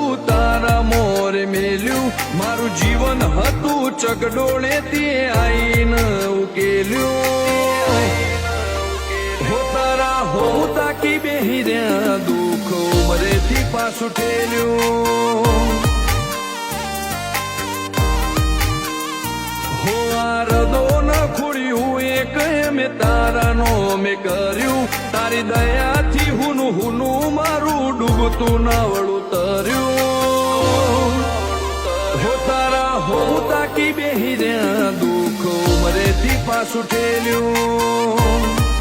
બધું તારા મોરે મેલ્યું મારું જીવન હતું ચકડોળે તે આઈને ઉકેલ્યું હો તારા હું તાકી બેહી રહ્યા દુઃખ ઉમરેથી પાછું ઠેલ્યું હો આ રદો ન ખોડ્યું એક મેં તારાનો મેં કર્યું તારી દયાથી હુનું મારું ડૂબતું નાવડું તર્યું હો તારા હું તાકી બેહી રહ્યા દુઃખ ઉમરેથી પાછું ઠેલ્યું